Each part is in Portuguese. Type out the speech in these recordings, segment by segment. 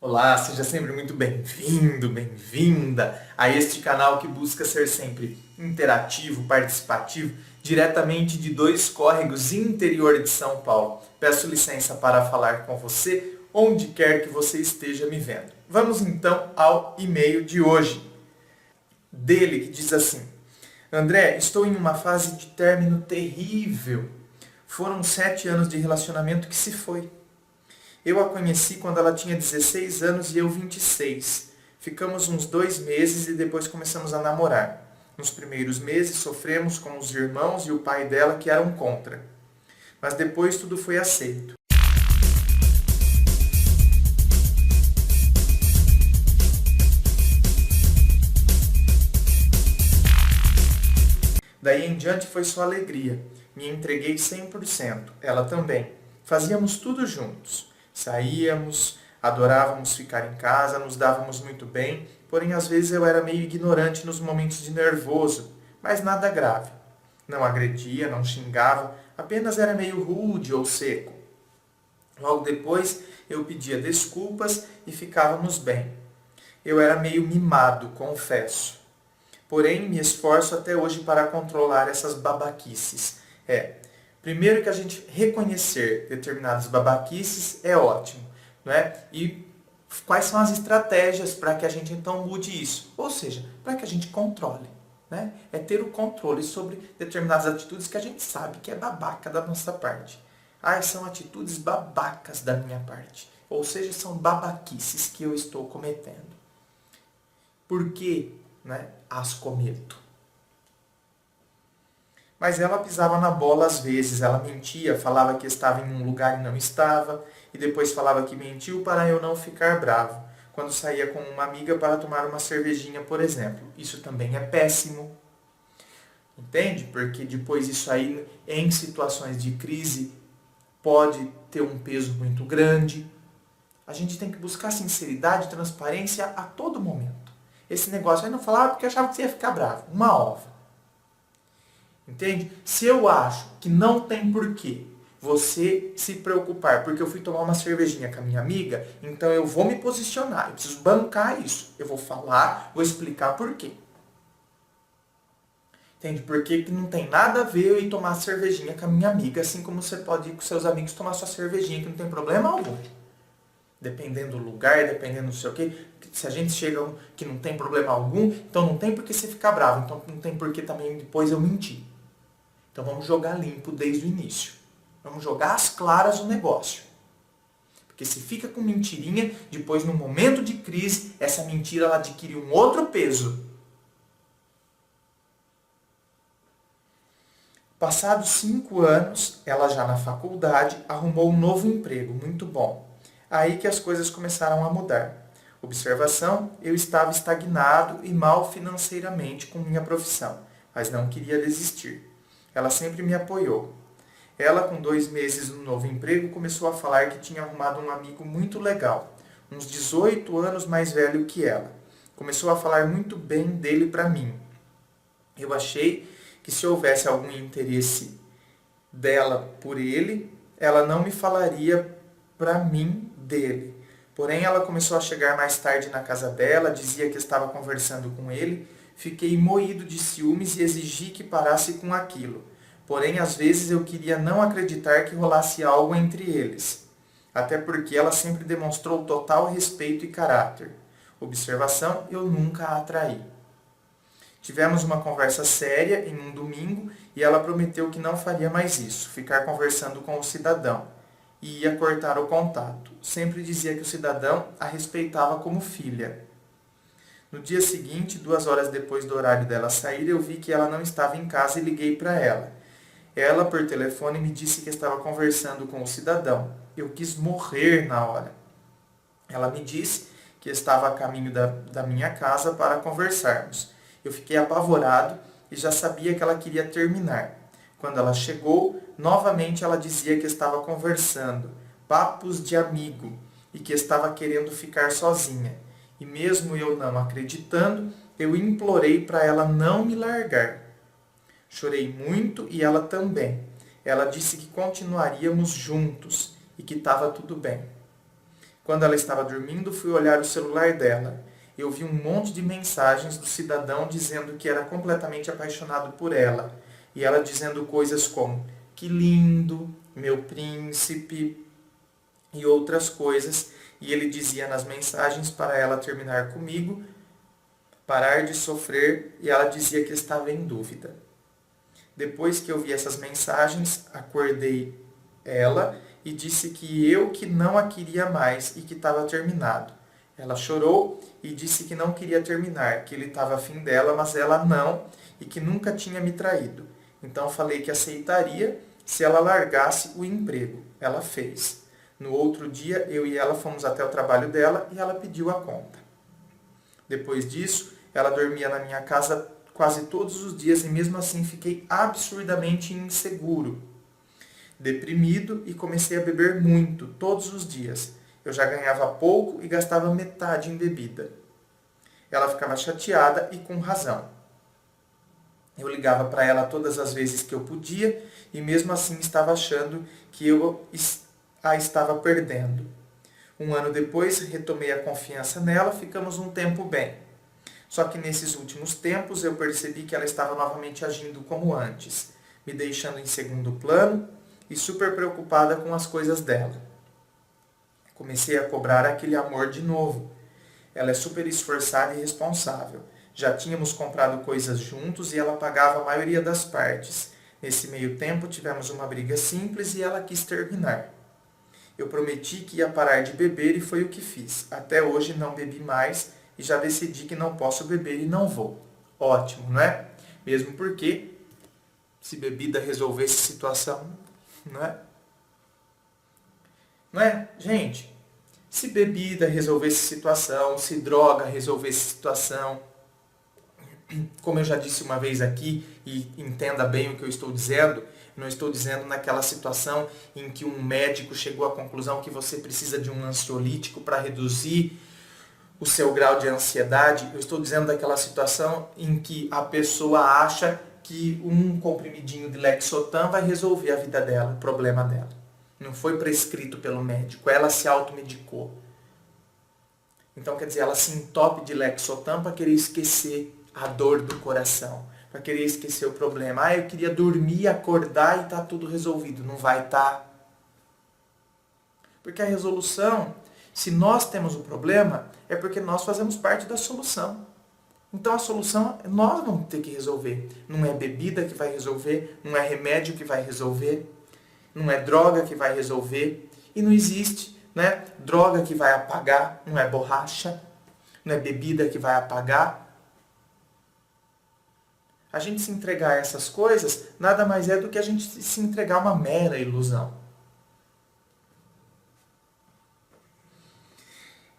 Olá, seja sempre muito bem-vindo, bem-vinda a este canal que busca ser sempre interativo, participativo, diretamente de dois córregos interior de São Paulo. Peço licença para falar com você onde quer que você esteja me vendo. Vamos então ao e-mail de hoje, dele que diz assim: André, estou em uma fase de término terrível. Foram 7 anos de relacionamento que se foi. Eu a conheci quando ela tinha 16 anos e eu 26. Ficamos uns 2 meses e depois começamos a namorar. Nos primeiros meses sofremos com os irmãos e o pai dela que eram contra. Mas depois tudo foi aceito. Daí em diante foi só alegria. Me entreguei 100%. Ela também. Fazíamos tudo juntos. Saíamos, adorávamos ficar em casa, nos dávamos muito bem, porém às vezes eu era meio ignorante nos momentos de nervoso, mas nada grave. Não agredia, não xingava, apenas era meio rude ou seco. Logo depois eu pedia desculpas e ficávamos bem. Eu era meio mimado, confesso. Porém, me esforço até hoje para controlar essas babaquices. Primeiro que a gente reconhecer determinadas babaquices é ótimo, não é? E quais são as estratégias para que a gente então mude isso? Ou seja, para que a gente controle, né? É ter o controle sobre determinadas atitudes que a gente sabe que é babaca da nossa parte. São atitudes babacas da minha parte. Ou seja, são babaquices que eu estou cometendo. Por que, né, as cometo? Mas ela pisava na bola às vezes, ela mentia, falava que estava em um lugar e não estava, e depois falava que mentiu para eu não ficar bravo, quando saía com uma amiga para tomar uma cervejinha, por exemplo. Isso também é péssimo. Entende? Porque depois isso aí, em situações de crise, pode ter um peso muito grande. A gente tem que buscar sinceridade e transparência a todo momento. Esse negócio aí não falava porque achava que você ia ficar bravo. Uma ova. Entende? Se eu acho que não tem porquê você se preocupar porque eu fui tomar uma cervejinha com a minha amiga, então eu vou me posicionar, eu preciso bancar isso. Eu vou falar, vou explicar porquê. Entende? Porque não tem nada a ver eu ir tomar cervejinha com a minha amiga, assim como você pode ir com seus amigos tomar sua cervejinha, que não tem problema algum. Dependendo do lugar, dependendo do sei o quê. Se a gente chega que não tem problema algum, então não tem por que você ficar bravo, então não tem por que também depois eu mentir. Então vamos jogar limpo desde o início. Vamos jogar às claras o negócio. Porque se fica com mentirinha, depois no momento de crise, essa mentira ela adquire um outro peso. Passados 5 anos, ela já na faculdade, arrumou um novo emprego, muito bom. Aí que as coisas começaram a mudar. Observação, eu estava estagnado e mal financeiramente com minha profissão, mas não queria desistir. Ela sempre me apoiou. Ela, com 2 meses no novo emprego, começou a falar que tinha arrumado um amigo muito legal, uns 18 anos mais velho que ela. Começou a falar muito bem dele para mim. Eu achei que se houvesse algum interesse dela por ele, ela não me falaria para mim dele. Porém, ela começou a chegar mais tarde na casa dela, dizia que estava conversando com ele. Fiquei moído de ciúmes e exigi que parasse com aquilo. Porém, às vezes eu queria não acreditar que rolasse algo entre eles. Até porque ela sempre demonstrou total respeito e caráter. Observação, eu nunca a atraí. Tivemos uma conversa séria em um domingo e ela prometeu que não faria mais isso, ficar conversando com o cidadão. E ia cortar o contato. Sempre dizia que o cidadão a respeitava como filha. No dia seguinte, 2 horas depois do horário dela sair, eu vi que ela não estava em casa e liguei para ela. Ela, por telefone, me disse que estava conversando com o cidadão. Eu quis morrer na hora. Ela me disse que estava a caminho da minha casa para conversarmos. Eu fiquei apavorado e já sabia que ela queria terminar. Quando ela chegou, novamente ela dizia que estava conversando, papos de amigo, e que estava querendo ficar sozinha. E mesmo eu não acreditando, eu implorei para ela não me largar. Chorei muito e ela também. Ela disse que continuaríamos juntos e que estava tudo bem. Quando ela estava dormindo, fui olhar o celular dela. Eu vi um monte de mensagens do cidadão dizendo que era completamente apaixonado por ela. E ela dizendo coisas como, que lindo, meu príncipe, e outras coisas. E ele dizia nas mensagens para ela terminar comigo, parar de sofrer, e ela dizia que estava em dúvida. Depois que eu vi essas mensagens, acordei ela e disse que eu que não a queria mais e que estava terminado. Ela chorou e disse que não queria terminar, que ele estava afim dela, mas ela não, e que nunca tinha me traído. Então falei que aceitaria se ela largasse o emprego. Ela fez. No outro dia, eu e ela fomos até o trabalho dela e ela pediu a conta. Depois disso, ela dormia na minha casa quase todos os dias e mesmo assim fiquei absurdamente inseguro, deprimido e comecei a beber muito, todos os dias. Eu já ganhava pouco e gastava metade em bebida. Ela ficava chateada e com razão. Eu ligava para ela todas as vezes que eu podia e mesmo assim estava achando que eu a estava perdendo. Um ano depois, retomei a confiança nela, ficamos um tempo bem. Só que nesses últimos tempos eu percebi que ela estava novamente agindo como antes, me deixando em segundo plano e super preocupada com as coisas dela. Comecei a cobrar aquele amor de novo. Ela é super esforçada e responsável. Já tínhamos comprado coisas juntos e ela pagava a maioria das partes. Nesse meio tempo tivemos uma briga simples e ela quis terminar. Eu prometi que ia parar de beber e foi o que fiz. Até hoje não bebi mais e já decidi que não posso beber e não vou. Ótimo, não é? Mesmo porque se bebida resolvesse a situação, não é? Não é? Gente, se bebida resolvesse a situação, se droga resolvesse a situação, como eu já disse uma vez aqui, e entenda bem o que eu estou dizendo, não estou dizendo naquela situação em que um médico chegou à conclusão que você precisa de um ansiolítico para reduzir o seu grau de ansiedade. Eu estou dizendo daquela situação em que a pessoa acha que um comprimidinho de Lexotan vai resolver a vida dela, o problema dela. Não foi prescrito pelo médico, ela se automedicou. Então, quer dizer, ela se entope de Lexotan para querer esquecer a dor do coração, para querer esquecer o problema. Ah, eu queria dormir, acordar e tá tudo resolvido. Não vai estar. Porque a resolução, se nós temos o problema, é porque nós fazemos parte da solução. Então a solução nós vamos ter que resolver. Não é bebida que vai resolver, não é remédio que vai resolver, não é droga que vai resolver. E não existe, né? Droga que vai apagar, não é borracha, não é bebida que vai apagar. A gente se entregar a essas coisas nada mais é do que a gente se entregar a uma mera ilusão.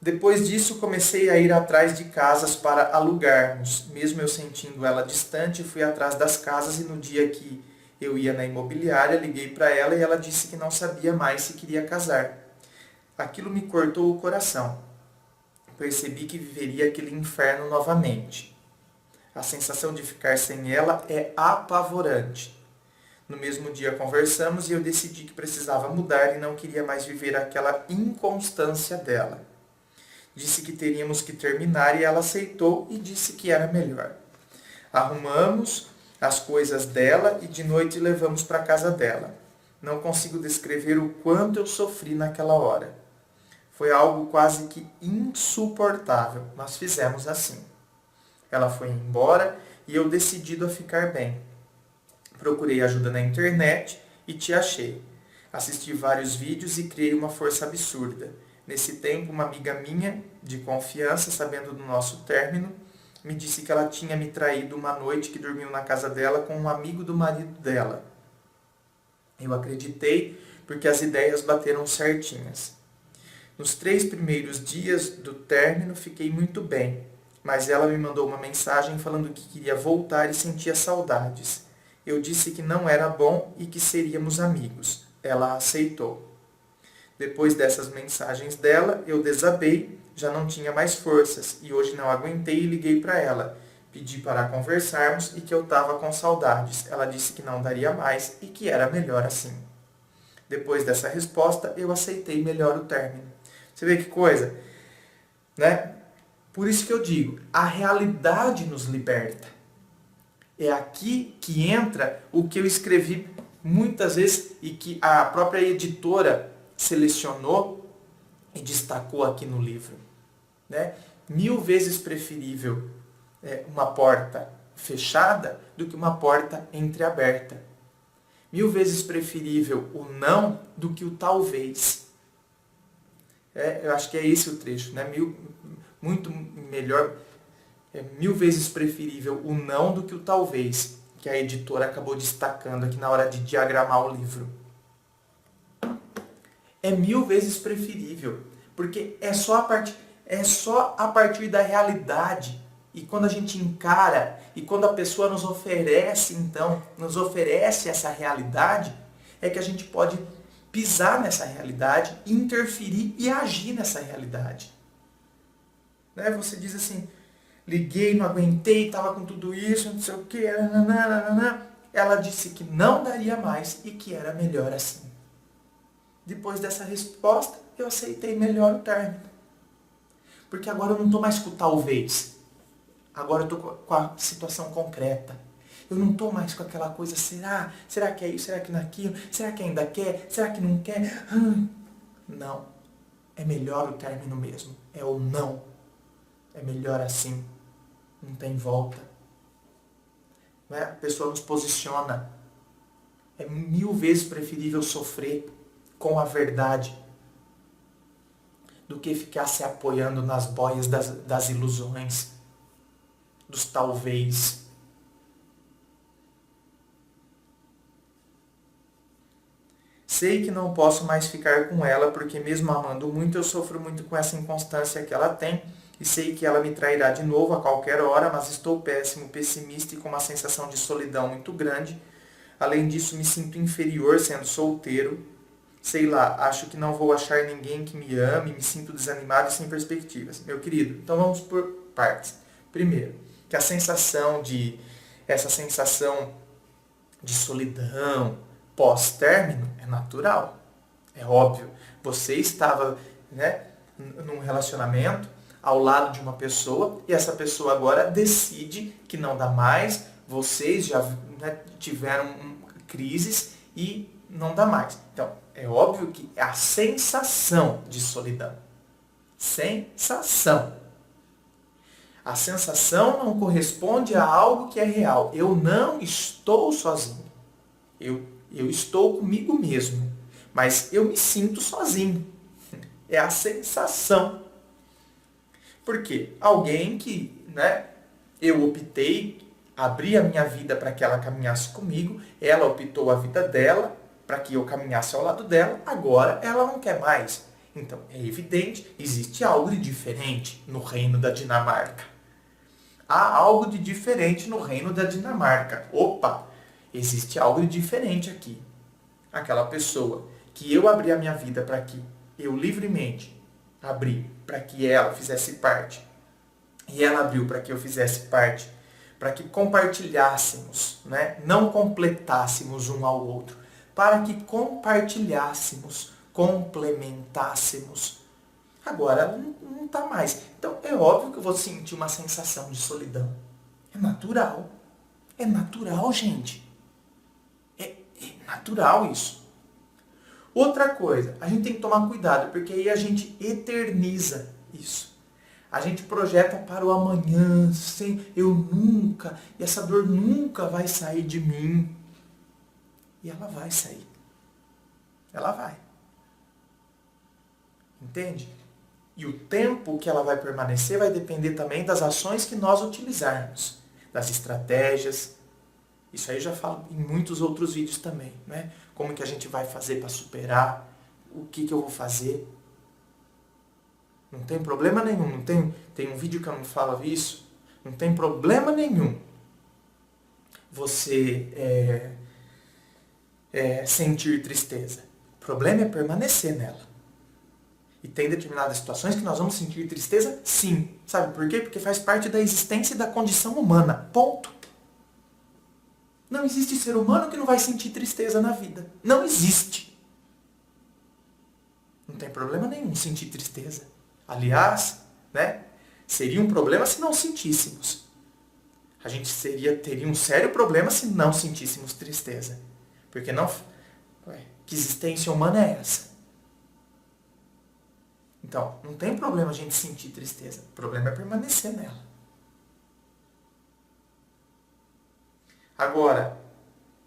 Depois disso, comecei a ir atrás de casas para alugarmos. Mesmo eu sentindo ela distante, fui atrás das casas e no dia que eu ia na imobiliária, liguei para ela e ela disse que não sabia mais se queria casar. Aquilo me cortou o coração. Percebi que viveria aquele inferno novamente. A sensação de ficar sem ela é apavorante. No mesmo dia conversamos e eu decidi que precisava mudar e não queria mais viver aquela inconstância dela. Disse que teríamos que terminar e ela aceitou e disse que era melhor. Arrumamos as coisas dela e de noite levamos para a casa dela. Não consigo descrever o quanto eu sofri naquela hora. Foi algo quase que insuportável, mas fizemos assim. Ela foi embora e eu decidido a ficar bem. Procurei ajuda na internet e te achei. Assisti vários vídeos e criei uma força absurda. Nesse tempo, uma amiga minha, de confiança, sabendo do nosso término, me disse que ela tinha me traído uma noite que dormiu na casa dela com um amigo do marido dela. Eu acreditei porque as ideias bateram certinhas. Nos 3 primeiros dias do término, fiquei muito bem. Mas ela me mandou uma mensagem falando que queria voltar e sentia saudades. Eu disse que não era bom e que seríamos amigos. Ela aceitou. Depois dessas mensagens dela, eu desabei, já não tinha mais forças e hoje não aguentei e liguei para ela. Pedi para conversarmos e que eu estava com saudades. Ela disse que não daria mais e que era melhor assim. Depois dessa resposta, eu aceitei melhor o término. Você vê que coisa? Né? Por isso que eu digo, a realidade nos liberta. É aqui que entra o que eu escrevi muitas vezes e que a própria editora selecionou e destacou aqui no livro. Né? 1000 vezes preferível uma porta fechada do que uma porta entreaberta. 1000 vezes preferível o não do que o talvez. Eu acho que é esse o trecho, né? Muito melhor, 1000 vezes preferível o não do que o talvez, que a editora acabou destacando aqui na hora de diagramar o livro. É 1000 vezes preferível, porque é só a partir da realidade. E quando a gente encara, e quando a pessoa nos oferece essa realidade, é que a gente pode pisar nessa realidade, interferir e agir nessa realidade. Né? Você diz assim, liguei, não aguentei, estava com tudo isso, não sei o que, ela disse que não daria mais e que era melhor assim. Depois dessa resposta, eu aceitei melhor o término. Porque agora eu não estou mais com o talvez. Agora eu estou com a situação concreta. Eu não estou mais com aquela coisa, será? Será que é isso? Será que não é aquilo? Será que ainda quer? Será que não quer? Não. É melhor o término mesmo. É o não. É melhor assim. Não tem volta. Não é? A pessoa nos posiciona. É 1000 vezes preferível sofrer com a verdade do que ficar se apoiando nas boias das ilusões, dos talvez. Sei que não posso mais ficar com ela, porque mesmo amando muito, eu sofro muito com essa inconstância que ela tem, e sei que ela me trairá de novo a qualquer hora, mas estou péssimo, pessimista e com uma sensação de solidão muito grande. Além disso, me sinto inferior sendo solteiro. Sei lá, acho que não vou achar ninguém que me ame, me sinto desanimado e sem perspectivas. Meu querido, então vamos por partes. Primeiro, que essa sensação de solidão pós-término é natural. É óbvio. Você estava, né, num relacionamento ao lado de uma pessoa e essa pessoa agora decide que não dá mais, vocês já, né, tiveram crises e não dá mais. Então, é óbvio que é a sensação de solidão. Sensação. A sensação não corresponde a algo que é real. Eu não estou sozinho. Eu estou comigo mesmo. Mas eu me sinto sozinho. É a sensação. Por quê? Alguém que, né, eu optei, abri a minha vida para que ela caminhasse comigo, ela optou a vida dela para que eu caminhasse ao lado dela, agora ela não quer mais. Então, é evidente, existe algo de diferente no reino da Dinamarca. Há algo de diferente no reino da Dinamarca. Opa, existe algo de diferente aqui. Aquela pessoa que eu abri a minha vida para que eu livremente abri para que ela fizesse parte, e ela abriu para que eu fizesse parte, para que compartilhássemos, né? Não completássemos um ao outro, para que compartilhássemos, complementássemos. Agora não está mais. Então é óbvio que eu vou sentir uma sensação de solidão. É natural. É natural, gente. É natural isso. Outra coisa, a gente tem que tomar cuidado, porque aí a gente eterniza isso. A gente projeta para o amanhã, sem eu nunca, e essa dor nunca vai sair de mim. E ela vai sair. Ela vai. Entende? E o tempo que ela vai permanecer vai depender também das ações que nós utilizarmos, das estratégias. Isso aí eu já falo em muitos outros vídeos também, né? Como que a gente vai fazer para superar, o que eu vou fazer. Não tem problema nenhum, não tem um vídeo que eu não falo isso, não tem problema nenhum você sentir tristeza. O problema é permanecer nela. E tem determinadas situações que nós vamos sentir tristeza, sim. Sabe por quê? Porque faz parte da existência e da condição humana. Ponto. Não existe ser humano que não vai sentir tristeza na vida. Não existe. Não tem problema nenhum sentir tristeza. Aliás, né, seria um problema se não sentíssemos. A gente teria um sério problema se não sentíssemos tristeza. Porque não... que existência humana é essa? Então, não tem problema a gente sentir tristeza. O problema é permanecer nela. Agora,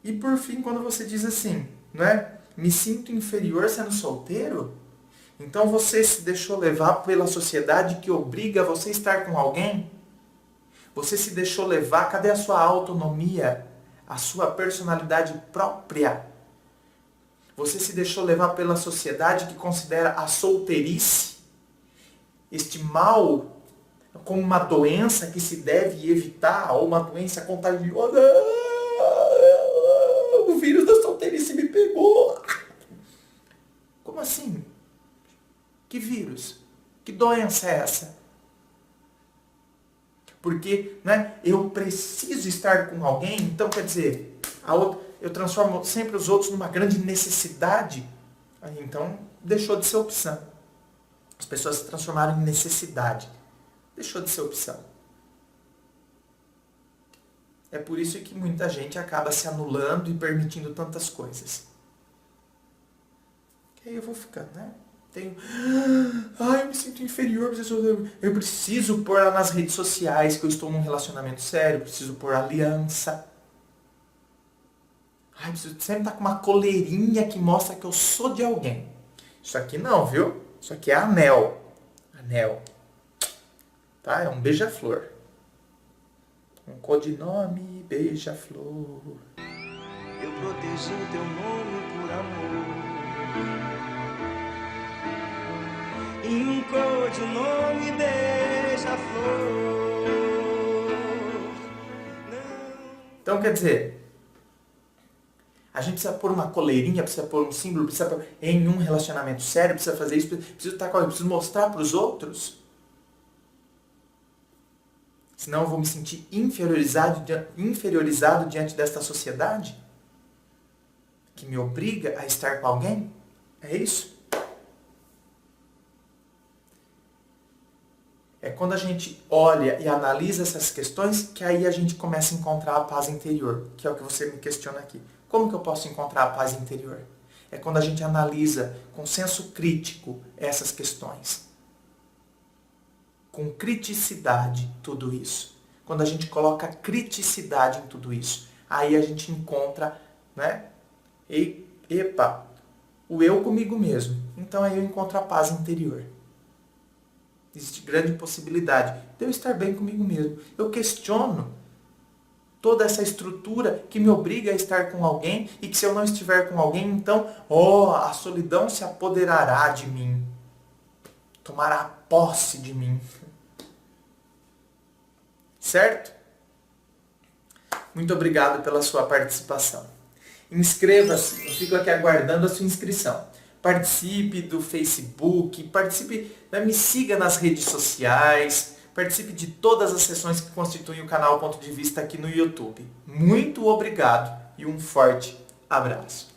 e por fim, quando você diz assim, né? Me sinto inferior sendo solteiro? Então você se deixou levar pela sociedade que obriga você a estar com alguém? Você se deixou levar? Cadê a sua autonomia? A sua personalidade própria? Você se deixou levar pela sociedade que considera a solteirice, este mal, como uma doença que se deve evitar, ou uma doença contagiosa. O vírus da solteirice me pegou. Como assim? Que vírus? Que doença é essa? Porque, né, eu preciso estar com alguém, então quer dizer, eu transformo sempre os outros numa grande necessidade. Aí, então, deixou de ser opção. As pessoas se transformaram em necessidade. Deixou de ser opção. É por isso que muita gente acaba se anulando e permitindo tantas coisas. Que aí eu vou ficando, né? Eu me sinto inferior, eu preciso pôr lá nas redes sociais que eu estou num relacionamento sério, preciso pôr aliança. Preciso sempre estar com uma coleirinha que mostra que eu sou de alguém. Isso aqui não, viu? Isso aqui é anel. Anel. Tá? É um beija-flor. Um codinome beija-flor. Eu protegi teu nome por amor. E um codinome beija-flor. Então, quer dizer, a gente precisa pôr uma coleirinha, precisa pôr um símbolo, precisa pôr em um relacionamento sério, precisa fazer isso, precisa estar com alguém, precisa mostrar para os outros. Senão eu vou me sentir inferiorizado diante desta sociedade que me obriga a estar com alguém. É isso? É quando a gente olha e analisa essas questões que aí a gente começa a encontrar a paz interior, que é o que você me questiona aqui. Como que eu posso encontrar a paz interior? É quando a gente analisa com senso crítico essas questões. Com criticidade tudo isso. Quando a gente coloca criticidade em tudo isso, aí a gente encontra, né? O eu comigo mesmo. Então aí eu encontro a paz interior. Existe grande possibilidade de eu estar bem comigo mesmo. Eu questiono toda essa estrutura que me obriga a estar com alguém e que se eu não estiver com alguém, então, a solidão se apoderará de mim. Tomará posse de mim. Certo? Muito obrigado pela sua participação. Inscreva-se, eu fico aqui aguardando a sua inscrição. Participe do Facebook, me siga nas redes sociais, participe de todas as sessões que constituem o canal Ponto de Vista aqui no YouTube. Muito obrigado e um forte abraço.